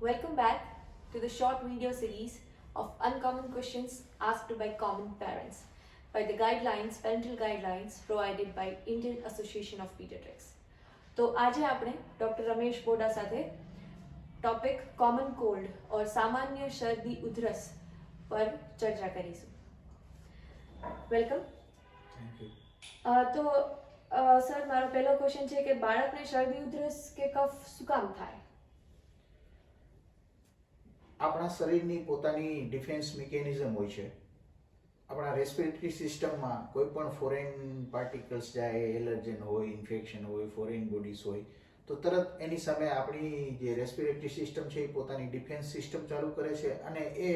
Welcome back to the short video series of uncommon questions asked by common parents by the parental guidelines provided by Indian Association of Pediatrics. તો આજે આપણે doctor Ramesh બોડા સાથે topic common cold ઓર સામાન્ય શરદી ઉધરસ પર ચર્ચા કરીશું. વેલકમ. Thank you. તો સર, મારો પહેલો ક્વેશ્ચન છે કે બાળકને શરદી ઉધરસ કે કફ શું કામ થાય? આપણા શરીરની પોતાની ડિફેન્સ મિકેનિઝમ હોય છે. આપણા રેસ્પિરેટરી સિસ્ટમમાં કોઈ પણ ફોરેન પાર્ટિકલ્સ જાય, એલર્જન હોય, ઇન્ફેક્શન હોય, ફોરેન બોડીઝ હોય, તો તરત એની સામે આપણી જે રેસ્પિરેટરી સિસ્ટમ છે એ પોતાની ડિફેન્સ સિસ્ટમ ચાલુ કરે છે અને એ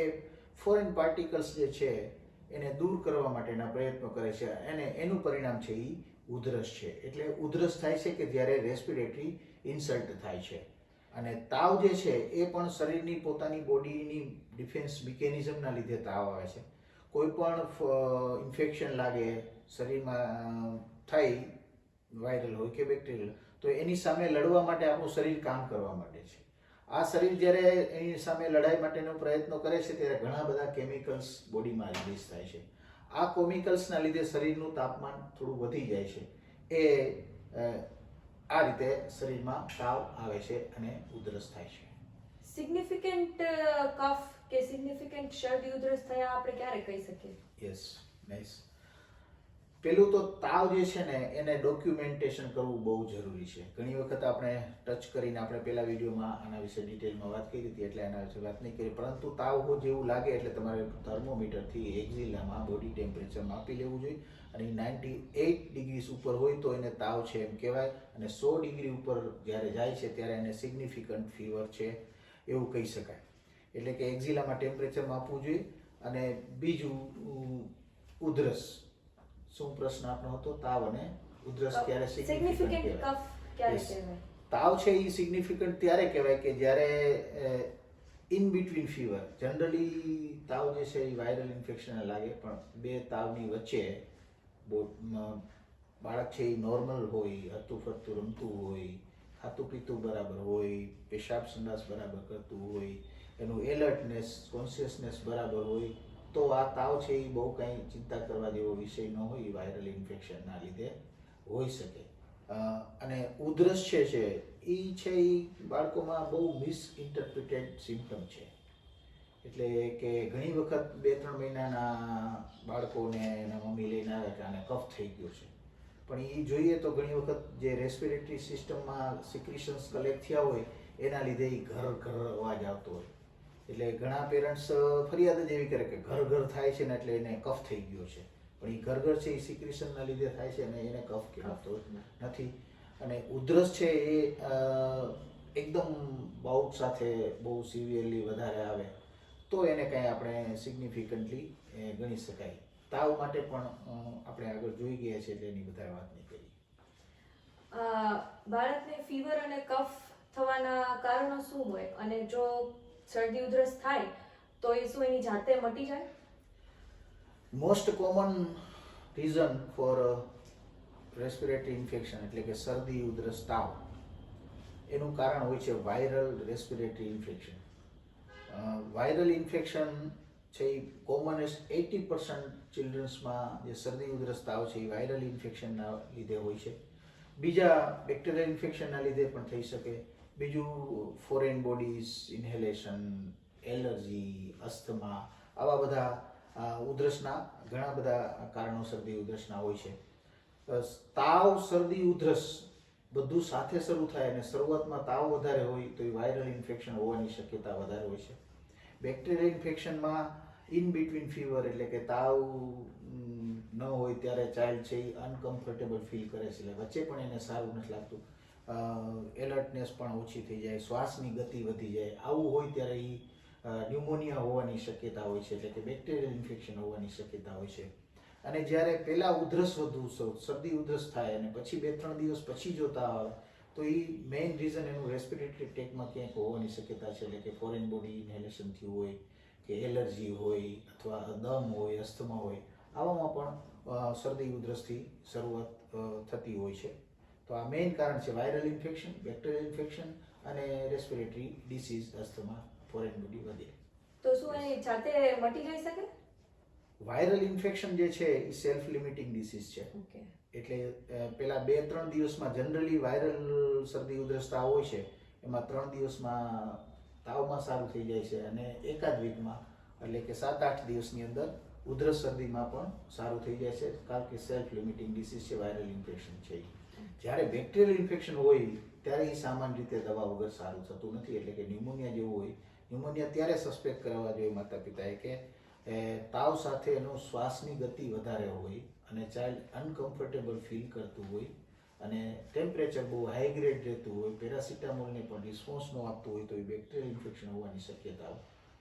ફોરેન પાર્ટિકલ્સ જે છે એને દૂર કરવા માટેના પ્રયત્નો કરે છે અને એનું પરિણામ છે એ ઉધરસ છે. એટલે ઉધરસ થાય છે કે જ્યારે રેસ્પિરેટરી ઇન્સલ્ટ થાય છે. અને તાવ જે છે એ પણ શરીરની પોતાની બોડીની ડિફેન્સ મિકેનિઝમના લીધે તાવ આવે છે. કોઈ પણ ઇન્ફેક્શન લાગે શરીરમાં થઈ, વાયરલ હોય કે બેક્ટેરિયલ, તો એની સામે લડવા માટે આપણું શરીર કામ કરવા માટે છે. આ શરીર જ્યારે એની સામે લડાઈ માટેનો પ્રયત્નો કરે છે ત્યારે ઘણા બધા કેમિકલ્સ બોડીમાં રિલીઝ થાય છે. આ કેમિકલ્સના લીધે શરીરનું તાપમાન થોડું વધી જાય છે. આ રીતે શરીરમાં તાવ આવે છે અને ઉધરસ થાય છે. સિગ્નિફિકન્ટ કફ કે સિગ્નિફિકન્ટ શરદી ઉધરસ થયા આપણે ક્યારે કહી શકીએ? Yes, nice. પેલું તો તાવ જે છે ને એને ડોક્યુમેન્ટેશન કરવું બહુ જરૂરી છે. ઘણી વખત આપણે ટચ કરીને આપણે પહેલા વિડીયોમાં આના વિશે ડિટેલમાં વાત કરી હતી એટલે એના વિશે વાત નહીં કરી, પરંતુ તાવ જેવું લાગે એટલે તમારે થર્મોમીટરથી એક્ઝિલામાં બોડી ટેમ્પરેચર માપી લેવું જોઈએ અને 98 ડિગ્રી ઉપર હોય તો એને તાવ છે એમ કહેવાય અને 100 ડિગ્રી ઉપર જ્યારે જાય છે ત્યારે એને સિગ્નિફિકન્ટ ફીવર છે એવું કહી શકાય. એટલે કે એક્ઝિલામાં ટેમ્પરેચર માપવું જોઈએ. અને બીજું ઉધરસ. શું પ્રશ્ન આપનો હતો? તાવ અને ઉધરસ ક્યારે સિગ્નિફિકન્ટ કફ ક્યારે કહેવાય? તાવ છે એ સિગ્નિફિકન્ટ ત્યારે કહેવાય કે જ્યારે ઇન બિટવીન ફીવર. જનરલી તાવ જે છે એ વાયરલ ઇન્ફેક્શન લાગે, પણ બે તાવની વચ્ચે બાળક છે એ નોર્મલ હોય, હરતું ફરતું રમતું હોય, ખાતું પીતું બરાબર હોય, પેશાબ સંડાસ બરાબર કરતું હોય, એનું એલર્ટનેસ, કોન્શિયસનેસ બરાબર હોય, તો આ તાવ છે એ બહુ કંઈ ચિંતા કરવા જેવો વિષય ન હોય. વાયરલ ઇન્ફેક્શનના લીધે હોઈ શકે. અને ઉધરસ છે એ બાળકોમાં બહુ મિસઇન્ટરપ્રિટેડ સિમ્પટમ છે. એટલે કે ઘણી વખત 2-3 મહિનાના બાળકોને એના મમ્મી લઈને આવે કે આને કફ થઈ ગયો છે, પણ એ જોઈએ તો ઘણી વખત જે રેસ્પિરેટરી સિસ્ટમમાં સિક્રિશન્સ કલેક્ટ થયા હોય એના લીધે એ ઘર અવાજ આવતો હોય. એટલે ઘણા પેરેન્ટ્સ ફરિયાદ જ એવી કરે કે ઘર થાય છે ને એટલે એને કફ થઈ ગયો છે, પણ એ ઘર છે એ સિક્રેશનના લીધે થાય છે અને એને કફ કહેવાતો નથી. અને ઉધરસ છે એ એકદમ બાઉટ સાથે બહુ સિવિયરલી વધારે આવે તો એને કંઈ આપણે સિગ્નિફિકન્ટલી ગણી શકાય. તાવ માટે પણ આપણે આગળ જોઈ ગયા છે એટલે એની વધારે વાત નહીં કરી. બાળકને ફીવર અને કફ થવાના કારણો શું હોય અને જો શરદી ઉધરસ થાય તો એ શું એની જાતે મટી જાય? Most common reason four respiratory infection એટલે કે શરદી ઉધરસ તાવ, એનું કારણ હોય છે viral respiratory infection. Viral infection છે એ કોમનેસ્ટ 80% ચિલ્ડ્રન્સમાં જે શરદી ઉધરસ તાવ છે એ વાયરલ ઇન્ફેક્શનના લીધે હોય છે. બીજા બેક્ટેરિયલ ઇન્ફેક્શનના લીધે પણ થઈ શકે. બીજું foreign bodies, inhalation, allergy, asthma, આવા બધા ઉધરસના ઘણા બધા કારણો શરદી ઉધરસના હોય છે. તાવ, શરદી, ઉધરસ બધું સાથે શરૂ થાય અને શરૂઆતમાં તાવ વધારે હોય તો એ વાયરલ ઇન્ફેક્શન હોવાની શક્યતા વધારે હોય છે. બેક્ટેરિયલ ઇન્ફેક્શનમાં ઇન બિટવીન ફીવર એટલે કે તાવ ન હોય ત્યારે ચાઇલ્ડ છે એ અનકમ્ફર્ટેબલ ફીલ કરે છે, એટલે વચ્ચે પણ એને સારું નથી લાગતું. એલર્ટનેસ પણ ઓછી થઈ જાય, શ્વાસની ગતિ વધી જાય. આવું હોય ત્યારે એ ન્યુમોનિયા હોવાની શક્યતા હોય છે, એટલે કે બેક્ટેરિયલ ઇન્ફેક્શન હોવાની શક્યતા હોય છે. અને જ્યારે પહેલાં ઉધરસ શરદી ઉધરસ થાય અને પછી 2-3 દિવસ પછી જો તાવ આવે તો એ મેઇન રીઝન એનું રેસ્પિરેટરી ટેકમાં ક્યાંક હોવાની શક્યતા છે. એટલે કે ફોરેન બોડી ઇન્હેલેશન થયું હોય કે એલર્જી હોય અથવા દમ હોય, અસ્થમા હોય, આવામાં પણ શરદી ઉધરસથી શરૂઆત થતી હોય છે. તો આ મેઇન કારણ છે વાયરલ ઇન્ફેક્શન, બેક્ટેરિયલ ઇન્ફેક્શન અને respiratory disease asthma foreign body વગેરે. તો શું એ જાતે મટી જઈ શકે? વાયરલ ઇન્ફેક્શન જે છે એ સેલ્ફ લિમિટિંગ ડિસીઝ છે. ઓકે. એટલે પેલા 2-3 દિવસમાં જનરલી વાયરલ શરદી ઉધરસ તાવ હોય છે એમાં 3 દિવસમાં તાવમાં સારું થઈ જાય છે અને એકાદ વીકમાં એટલે કે 7-8 દિવસની અંદર ઉધરસ શરદીમાં પણ સારું થઈ જાય છે, કારણ કે સેલ્ફ લિમિટિંગ ડિસીઝ છે, વાયરલ ઇન્ફેક્શન છે. જ્યારે બેક્ટેરિયલ ઇન્ફેક્શન હોય ત્યારે એ સામાન્ય રીતે દવા વગર સારું થતું નથી. એટલે કે ન્યુમોનિયા જેવું હોય, ન્યુમોનિયા ત્યારે સસ્પેક્ટ કરાવવા જોઈએ માતા પિતાએ કે તાવ સાથે એનો શ્વાસની ગતિ વધારે હોય અને ચાઇલ્ડ અનકમ્ફર્ટેબલ ફીલ કરતું હોય અને ટેમ્પરેચર બહુ હાઈ ગ્રેડ રહેતું હોય, પેરાસિટામોલને પણ રિસ્પોન્સ ન આપતું હોય, તો એ બેક્ટેરિયલ ઇન્ફેક્શન હોવાની શક્યતાઓ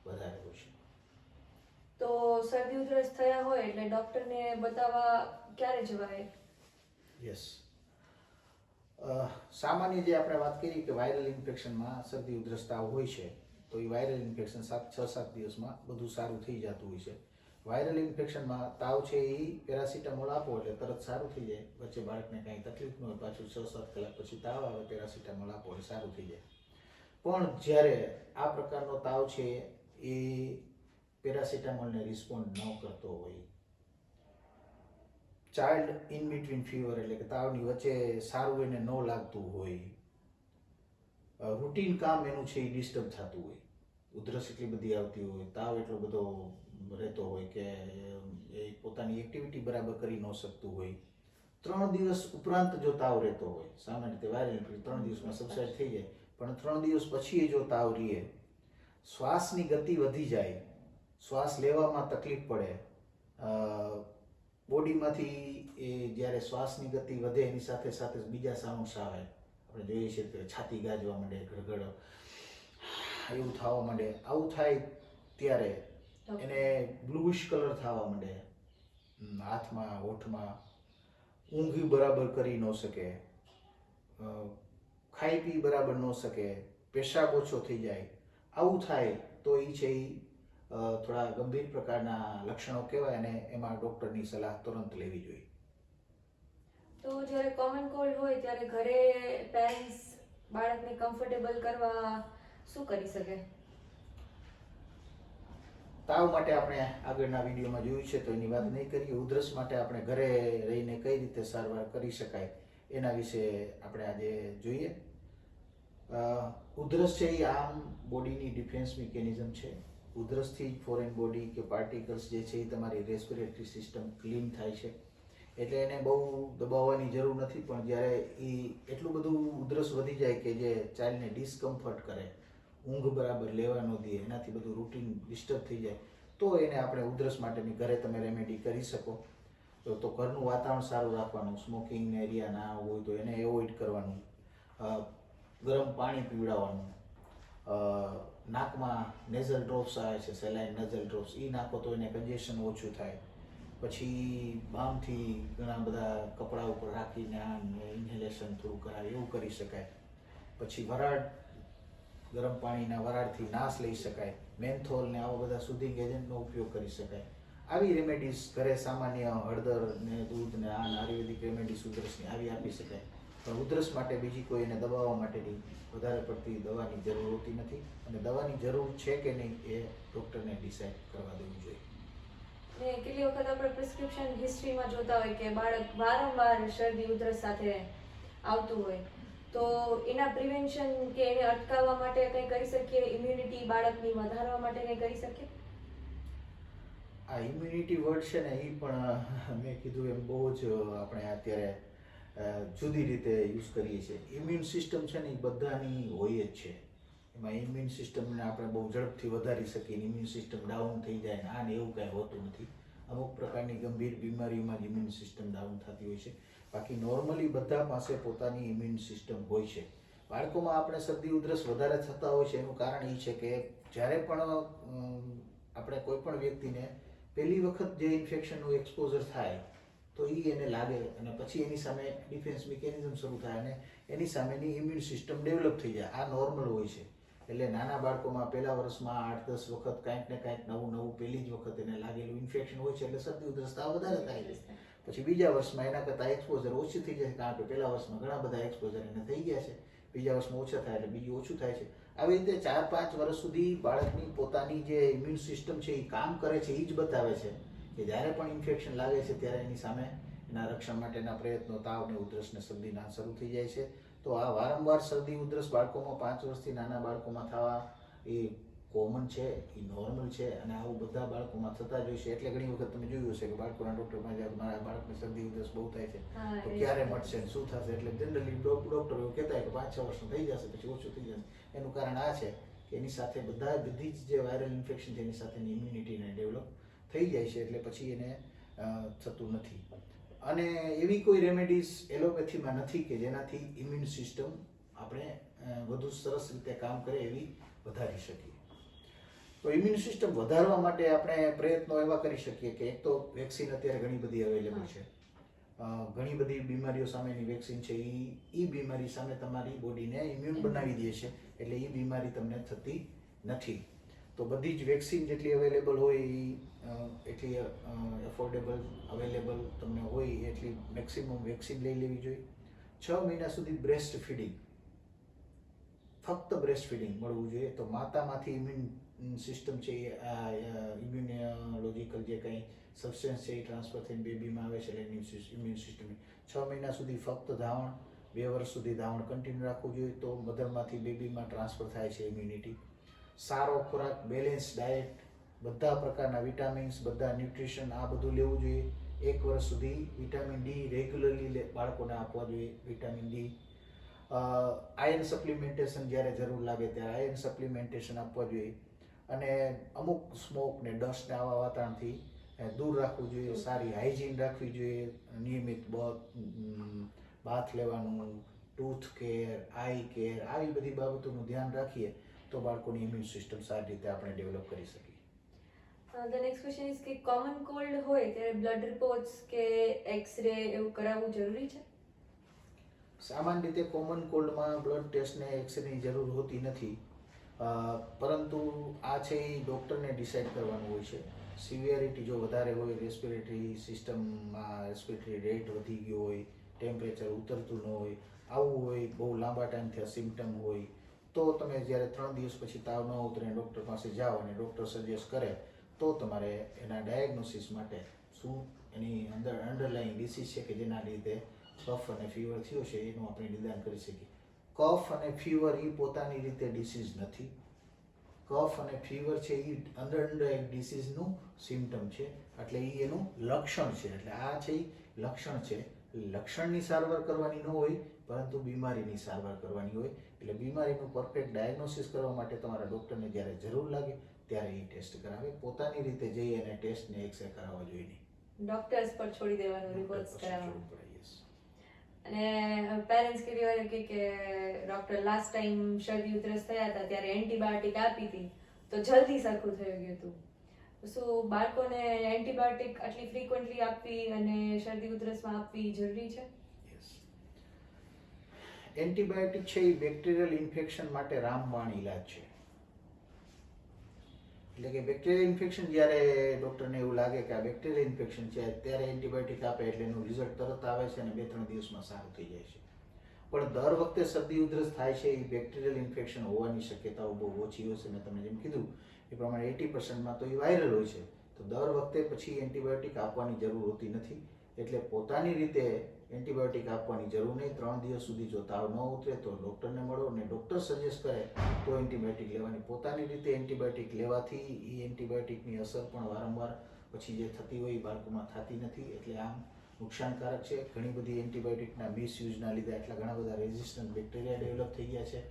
વધારે હોય છે. તો શરદી ઉધરસ થયા હોય એટલે ડોક્ટરને બતાવવા ક્યારે જવાય? યસ, સામાન્ય જે આપણે વાત કરી કે વાયરલ ઇન્ફેક્શનમાં શરદી ઉધરસ તાવ હોય છે, તો એ વાયરલ ઇન્ફેક્શન 6-7 દિવસમાં બધું સારું થઈ જતું હોય છે. વાયરલ ઇન્ફેક્શનમાં તાવ છે એ પેરાસિટામોલ આપો એટલે તરત સારું થઈ જાય, વચ્ચે બાળકને કાંઈ તકલીફ ન હોય, પાછું 6-7 કલાક પછી તાવ આવે, પેરાસિટામોલ આપો એટલે સારું થઈ જાય. પણ જ્યારે આ પ્રકારનો તાવ છે એ પેરાસિટામોલને રિસ્પોન્ડ ન કરતો હોય, ચાઇલ્ડ ઇન બિટવીન ફીવર એટલે કે તાવની વચ્ચે સારું એને ન લાગતું હોય, રૂટીન કામ એનું છે એ ડિસ્ટર્બ થતું હોય, ઉધરસ એટલી બધી આવતી હોય, તાવ એટલો બધો રહેતો હોય કે એ પોતાની એક્ટિવિટી બરાબર કરી ન શકતું હોય, 3 દિવસ ઉપરાંત જો તાવ રહેતો હોય, સામાન્ય રીતે વાયરલ ઇન્ફેક્શન 3 દિવસમાં સબસાઇડ થઈ જાય, પણ 3 દિવસ પછી જો તાવ રહે, શ્વાસની ગતિ વધી જાય, શ્વાસ લેવામાં તકલીફ પડે, બોડીમાંથી એ જ્યારે શ્વાસની ગતિ વધે એની સાથે સાથે બીજા સાઉન્ડ્સ આવે, આપણે જોઈએ છીએ કે છાતી ગાજવા માંડે, ગળગળ એવું થવા માંડે, આવું થાય ત્યારે એને બ્લુઇશ કલર થવા માંડે, હાથમાં, હોઠમાં, ઊંઘ બરાબર કરી ન શકે, ખાઈ પી બરાબર ન શકે, પેશાબ ઓછો થઈ જાય, આવું થાય તો એ છે એ થોડા ગંભીર પ્રકારના લક્ષણો કહેવાય અને એમાં ડૉક્ટરની સલાહ તુરંત લેવી જોઈએ. તો જ્યારે કોમન કોલ્ડ હોય ત્યારે ઘરે પેરેન્ટ્સ બાળકને કમ્ફર્ટેબલ કરવા શું કરી શકે? તાવ માટે આપણે આગળના વિડીયોમાં જોયું છે તો એની વાત નહીં કરીએ. ઉધરસ માટે આપણે ઘરે રહીને કઈ રીતે સારવાર કરી શકાય એના વિશે આપણે આજે જોઈએ. ઉધરસ છે એ આમ બોડીની ડિફેન્સ મિકેનિઝમ છે. ઉધરસથી ફોરેન બોડી કે પાર્ટિકલ્સ જે છે એ તમારી રેસ્પિરેટરી સિસ્ટમ ક્લીન થાય છે, એટલે એને બહુ દબાવવાની જરૂર નથી. પણ જ્યારે એ એટલું બધું ઉધરસ વધી જાય કે જે ચાઇલ્ડને ડિસ્કમ્ફર્ટ કરે, ઊંઘ બરાબર લેવા ન દે, એનાથી બધું રૂટીન ડિસ્ટર્બ થઈ જાય, તો એને આપણે ઉધરસ માટેની ઘરે તમે રેમેડી કરી શકો. તો ઘરનું વાતાવરણ સારું રાખવાનું, સ્મોકિંગ એરિયા ના હોય તો એને એવોઇડ કરવાનું, ગરમ પાણી પીવડાવવાનું, નાકમાં નેઝલ ડ્રોપ્સ આવે છે, સેલાઇન નેઝલ ડ્રોપ્સ, એ નાખો તો એને કન્જેશન ઓછું થાય. પછી બામથી ઘણા બધા કપડા ઉપર રાખીને ઇન્હેલેશન થોડું કરાય એવું કરી શકાય. પછી વરાળ, ગરમ પાણીના વરાળથી નાશ લઈ શકાય. મેન્થોલ ને આવા બધા સુધિંગ એજન્ટનો ઉપયોગ કરી શકાય. આવી રેમેડીઝ ઘરે સામાન્ય હળદર ને દૂધ ને આયુર્વેદિક રેમેડીઝ ઉધરસની આવી આપી શકાય. પણ ઉધરસ માટે બીજી કોઈ એને દબાવવા માટેની વધારે પડતી દવાની જરૂર હોતી નથી, અને દવાની જરૂર છે કે નહીં એ ડૉક્ટરને ડિસાઇડ કરવા દેવું જોઈએ. ને કેટલી વખત આપણે પ્રિસ્ક્રિપ્શન હિસ્ટ્રીમાં જોતા હોય કે બાળક વારંવાર શરદી ઉધરસ સાથે આવતું હોય, તો એના પ્રિવેન્શન કે એને અટકાવવા માટે કંઈ કરી શકીએ? ઇમ્યુનિટી બાળકની વધારવા માટે કંઈ કરી શકીએ? આ ઇમ્યુનિટી વર્ડ છે ને એ પણ મેં કીધું એમ બહુ જ આપણે અત્યારે જુદી રીતે યુઝ કરીએ છીએ. ઇમ્યુન સિસ્ટમ છે ને એ બધાની હોય જ છે. એમાં ઇમ્યુન સિસ્ટમને આપણે બહુ ઝડપથી વધારી શકીએ, ઇમ્યુન સિસ્ટમ ડાઉન થઈ જાય ને આને એવું કાંઈ હોતું નથી. અમુક પ્રકારની ગંભીર બીમારીઓમાં જ ઇમ્યુન સિસ્ટમ ડાઉન થતી હોય છે. બાકી નોર્મલી બધા પાસે પોતાની ઇમ્યુન સિસ્ટમ હોય છે. બાળકોમાં આપણે શરદી ઉધરસ વધારે થતા હોય છે એનું કારણ એ છે કે જ્યારે પણ આપણે કોઈ પણ વ્યક્તિને પહેલી વખત જે ઇન્ફેક્શનનું એક્સપોઝર થાય તો એ એને લાગે અને પછી એની સામે ડિફેન્સ મિકેનિઝમ શરૂ થાય અને એની સામેની ઇમ્યુન સિસ્ટમ ડેવલપ થઈ જાય. આ નોર્મલ હોય છે. એટલે નાના બાળકોમાં પહેલા વર્ષમાં 8-10 વખત કાંઈક ને કાંઈક નવું પહેલી જ વખત એને લાગેલું ઇન્ફેક્શન હોય છે, એટલે શરદી ઉધરસ તાવ વધારે થાય છે. પછી બીજા વર્ષમાં એના કરતાં એક્સપોઝર ઓછી થઈ જાય, કારણ કે પહેલા વર્ષમાં ઘણા બધા એક્સપોઝર એને થઈ ગયા છે, બીજા વર્ષમાં ઓછા થાય એટલે બીજું ઓછું થાય છે. આવી રીતે 4-5 વર્ષ સુધી બાળકની પોતાની જે ઇમ્યુન સિસ્ટમ છે એ કામ કરે છે. એ જ બતાવે છે કે જ્યારે પણ ઇન્ફેક્શન લાગે છે ત્યારે એની સામે એના રક્ષણ માટેના પ્રયત્નો તાવ ને ઉધરસ ને શરદીના શરૂ થઈ જાય છે. તો આ વારંવાર શરદી ઉધરસ બાળકોમાં 5 વર્ષથી નાના બાળકોમાં થવા એ કોમન છે, એ નોર્મલ છે અને આવું બધા બાળકોમાં થતા જ હોય છે. એટલે ઘણી વખત તમે જોયું હશે કે બાળકોના ડૉક્ટરમાં જ્યારે મારા બાળકને શરદી ઉધરસ બહુ થાય છે તો ક્યારે મટશે ને શું થશે, એટલે જનરલી ડૉક્ટરો એવું કહેતા હોય કે 5-6 વર્ષનું થઈ જશે પછી ઓછું થઈ જશે. એનું કારણ આ છે કે એની સાથે બધી જ જે વાયરલ ઇન્ફેક્શન છે એની સાથેની ઇમ્યુનિટીને ડેવલપ થઈ જાય છે એટલે પછી એને થતું નથી. અને એવી કોઈ રેમેડીઝ એલોપેથીમાં નથી કે જેનાથી ઇમ્યુન સિસ્ટમ આપણે વધુ સરસ રીતે કામ કરે એવી વધારી શકીએ. તો ઇમ્યુન સિસ્ટમ વધારવા માટે આપણે પ્રયત્નો એવા કરી શકીએ કે એક તો વેક્સિન અત્યારે ઘણી બધી અવેલેબલ છે. ઘણી બધી બીમારીઓ સામેની વેક્સિન છે. એ બીમારી સામે તમારી બોડીને ઇમ્યુન બનાવી દે છે એટલે એ બીમારી તમને થતી નથી. તો બધી જ વેક્સિન જેટલી અવેલેબલ હોય એટલી એફોર્ડેબલ અવેલેબલ તમને હોય એટલી મેક્સિમમ વેક્સિન લઈ લેવી જોઈએ. 6 મહિના સુધી બ્રેસ્ટ ફીડિંગ, ફક્ત બ્રેસ્ટ ફીડિંગ મળવું જોઈએ. તો માતામાંથી ઇમ્યુન સિસ્ટમ છે ઇમ્યુનોલોજીકલ જે કંઈ સબસ્ટન્સ છે એ ટ્રાન્સફર થઈને બેબીમાં આવે છે એટલે ઇમ્યુન સિસ્ટમ 6 મહિના સુધી ફક્ત ધાવણ, 2 વર્ષ સુધી ધાવણ કન્ટિન્યુ રાખવું જોઈએ તો મધરમાંથી બેબીમાં ટ્રાન્સફર થાય છે ઇમ્યુનિટી. સારો ખોરાક, બેલેન્સ ડાયટ, બધા પ્રકારના વિટામિન્સ, બધા ન્યુટ્રિશન આ બધું લેવું જોઈએ. 1 વર્ષ સુધી વિટામિન ડી રેગ્યુલરલી બાળકોને આપવા જોઈએ. વિટામિન ડી, આયર્ન સપ્લિમેન્ટેશન જ્યારે જરૂર લાગે ત્યારે આયર્ન સપ્લિમેન્ટેશન આપવા જોઈએ. અને અમુક સ્મોક ને ડસ્ટ ને આવા વાતાવરણથી દૂર રાખવું જોઈએ. સારી હાઇજીન રાખવી જોઈએ. નિયમિત બાથ લેવાનું, ટૂથ કેર, આઈ કેર, આવી બધી બાબતોનું ધ્યાન રાખીએ તો બાળકોની ઇમ્યુન સિસ્ટમ સારી રીતે આપણે ડેવલપ કરી શકીએ. The next question is કે કોમન કોલ્ડ હોય ત્યારે બ્લડ રિપોર્ટ્સ કે એક્સ-રે એવું કરાવવું જરૂરી છે? સામાન્ય રીતે કોમન કોલ્ડમાં બ્લડ ટેસ્ટ ને એક્સરેની જરૂર હોતી નથી. પરંતુ આ છે એ ડૉક્ટરને ડિસાઇડ કરવાનું હોય છે. સિવિયરિટી જો વધારે હોય, રેસ્પિરેટરી સિસ્ટમમાં રેસ્પિરેટરી રેટ વધી ગયો હોય, ટેમ્પરેચર ઉતરતું ન હોય, આવું હોય, બહુ લાંબા ટાઈમથી આ સિમ્ટમ હોય તો તમે જ્યારે 3 દિવસ પછી તાવ ન ઉતરે ડૉક્ટર પાસે જાઓ અને ડૉક્ટર સજેસ્ટ કરે તો તમારે એના ડાયગ્નોસિસ માટે શું એની અંડરલાઈન ડિસીઝ છે કે જેના લીધે કફ અને ફીવર થયો છે એનું આપણે નિદાન કરી શકીએ. કફ અને ફીવર એ પોતાની રીતે ડિસીઝ નથી. કફ અને ફીવર છે એ અંડર એક ડિસીઝનું સિમ્ટમ છે એટલે એ એનું લક્ષણ છે. એટલે આ છે એ લક્ષણ છે. લક્ષણની સારવાર કરવાની ન હોય પરંતુ બીમારીની સારવાર કરવાની હોય. એટલે બીમારીનું પરફેક્ટ ડાયગ્નોસિસ કરવા માટે તમારા ડૉક્ટરને જ્યારે જરૂર લાગે ત્યારે એ ટેસ્ટ કરાવે. પોતાની રીતે જઈ અને ટેસ્ટ ને એક્સરે કરાવવા જોઈએ નહીં. ડોક્ટર્સ પર છોડી દેવાનું, રિપોર્ટ્સ કરાવવાનું. Yes. અને પેરેન્ટ્સ કેવી હોય કે ડોક્ટર લાસ્ટ ટાઈમ શરદી ઉધરસ થયા હતા ત્યારે એન્ટીબાયોટિક આપી હતી તો જલ્દી સરખું થઈ ગયું હતું. શું બાળકોને એન્ટીબાયોટિક આટલી ફ્રીક્વન્ટલી આપવી અને શરદી ઉધરસમાં આપવી જરૂરી છે? એન્ટીબાયોટિક છે એ બેક્ટેરિયલ ઇન્ફેક્શન માટે રામબાણ ઈલાજ છે. એટલે કે બેક્ટેરિયલ ઇન્ફેક્શન જ્યારે ડૉક્ટરને એવું લાગે કે આ બેક્ટેરિયલ ઇન્ફેક્શન છે ત્યારે એન્ટીબાયોટિક આપે એટલે એનું રિઝલ્ટ તરત આવે છે અને 2-3 દિવસમાં સારું થઈ જાય છે. પણ દર વખતે શરદી ઉધરસ થાય છે એ બેક્ટેરિયલ ઇન્ફેક્શન હોવાની શક્યતાઓ બહુ ઓછી હોય છે. મેં તમને જેમ કીધું એ પ્રમાણે 80%માં તો એ વાયરલ હોય છે. તો દર વખતે પછી એન્ટીબાયોટિક આપવાની જરૂર હોતી નથી. એટલે પોતાની રીતે એન્ટીબાયોટિક આપવાની જરૂર નહીં. 3 દિવસ સુધી જો તાવ ન ઉતરે તો ડૉક્ટરને મળો અને ડૉક્ટર સજેસ્ટ કરે તો એન્ટીબાયોટિક લેવાની. પોતાની રીતે એન્ટીબાયોટિક લેવાથી એ એન્ટીબાયોટિકની અસર પણ વારંવાર પછી જે થતી હોય એ બાળકોમાં થતી નથી. એટલે આમ નુકસાનકારક છે. ઘણી બધી એન્ટીબાયોટિકના મિસયુઝના લીધે એટલા ઘણા બધા રેઝિસ્ટન્ટ બેક્ટેરિયા ડેવલપ થઈ ગયા છે.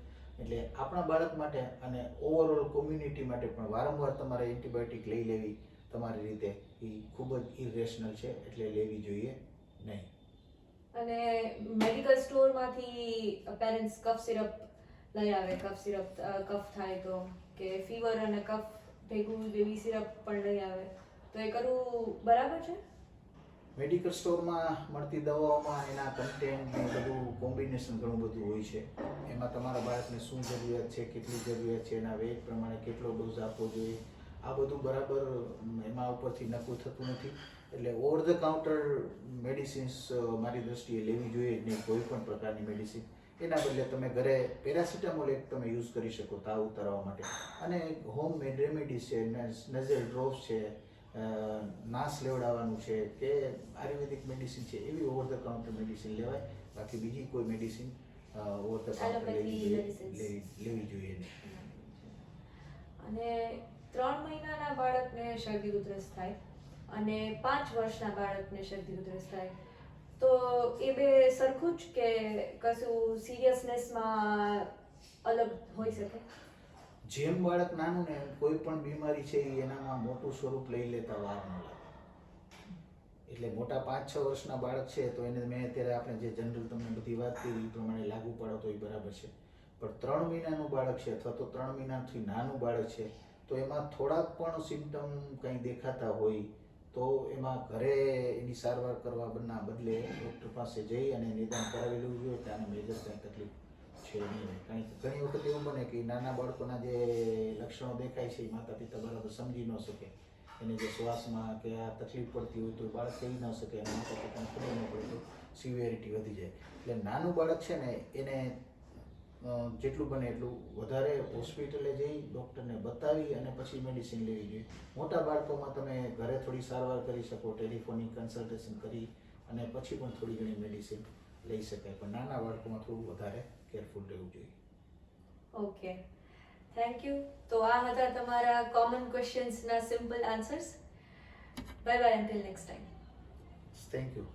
એટલે આપણા બાળક માટે અને ઓવરઓલ કોમ્યુનિટી માટે પણ વારંવાર તમારે એન્ટીબાયોટિક લઈ લેવી તમારી રીતે એ ખૂબ જ ઇરેશનલ છે. એટલે લેવી જોઈએ નહીં. અને મેડિકલ સ્ટોરમાંથી પેરેન્ટ્સ કફ સિરપ લઈ આવે, કફ સિરપ કફ થાય તો કે ફીવર અને કફ ભેગું એવી સિરપ પણ લઈ આવે તો એ કરવું બરાબર છે? મેડિકલ સ્ટોરમાં મળતી દવાઓમાં એના કન્ટેન્ટ ને બધું કોમ્બિનેશન ઘણું બધું હોય છે. એમાં તમારા બાળકને શું જરૂરિયાત છે, કેટલી જરૂરિયાત છે, એના વેટ પ્રમાણે કેટલો ડોઝ આપવો જોઈએ આ બધું બરાબર એમાં ઉપરથી નક્કી થતું નથી. એટલે ઓવર ધ કાઉન્ટર મેડિસિન્સ મારી દ્રષ્ટિએ લેવી જોઈએ નહીં કોઈ પણ પ્રકારની મેડિસિન. એના બદલે તમે ઘરે પેરાસિટામોલ એક તમે યુઝ કરી શકો તાવ ઉતારવા માટે. અને હોમ મેડ રેમેડીઝ છે, નઝલ ડ્રોપ્સ છે, નાસ લેવડાવવાનું છે કે આયુર્વેદિક મેડિસિન છે, એવી ઓવર ધ કાઉન્ટર મેડિસિન લેવાય. બાકી બીજી કોઈ મેડિસિન ઓવર ધ કાઉન્ટર લેવી જોઈએ નહીં. અને 3 મહિનાના બાળકને શરદી ઉધરસ થાય અને 5 વર્ષના બાળકને શરદી ઉધરસ થાય, તો એ બે સરખું જ કે કશું સિરિયસનેસમાં અલગ હોઈ શકે? જેમ બાળક નાનું ને કોઈ પણ બીમારી છે એ એનામાં મોટું સ્વરૂપ લઈ લેતા વાર ન લાગે. એટલે મોટા 5-6 વર્ષના બાળક છે તો એને મેં અત્યારે આપણે જે જનરલ તમને બધી વાત કરી એ પ્રમાણે લાગુ પાડો તો એ બરાબર છે. પણ 3 મહિનાનું બાળક છે અથવા તો 3 મહિનાથી નાનું બાળક છે તો એમાં થોડાક પણ સિમ્ટમ કંઈ દેખાતા હોય તો એમાં ઘરે એની સારવાર કરવા બદલે ડૉક્ટર પાસે જઈ અને નિદાન કરાવી લેવું જોઈએ કે આને મેજર કંઈ તકલીફ છે નહીં. ઘણી વખત એવું બને કે નાના બાળકોના જે લક્ષણો દેખાય છે એ માતા પિતા બરાબર સમજી ન શકે. એને જે શ્વાસમાં કે આ તકલીફ પડતી હોય તો બાળક કહી ન શકે અને માતા પિતાને ખબર ન પડે તો સિવિયરિટી વધી જાય. એટલે નાનું બાળક છે ને એને જેટલું બને એટલું વધારે હોસ્પિટલે જઈ ડૉક્ટરને બતાવી અને પછી મેડિસિન લેવી જોઈએ. મોટા બાળકોમાં તમે ઘરે થોડી સારવાર કરી શકો, ટેલિફોનિક કન્સલ્ટેશન કરી અને પછી પણ થોડી ઘણી મેડિસિન લઈ શકાય. પણ નાના બાળકોમાં થોડું વધારે કેરફુલ રહેવું જોઈએ. Okay, thank you. તો આ હતા તમારા કોમન ક્વેશ્ચન્સના simple answers. Bye bye, until next time. Thank you.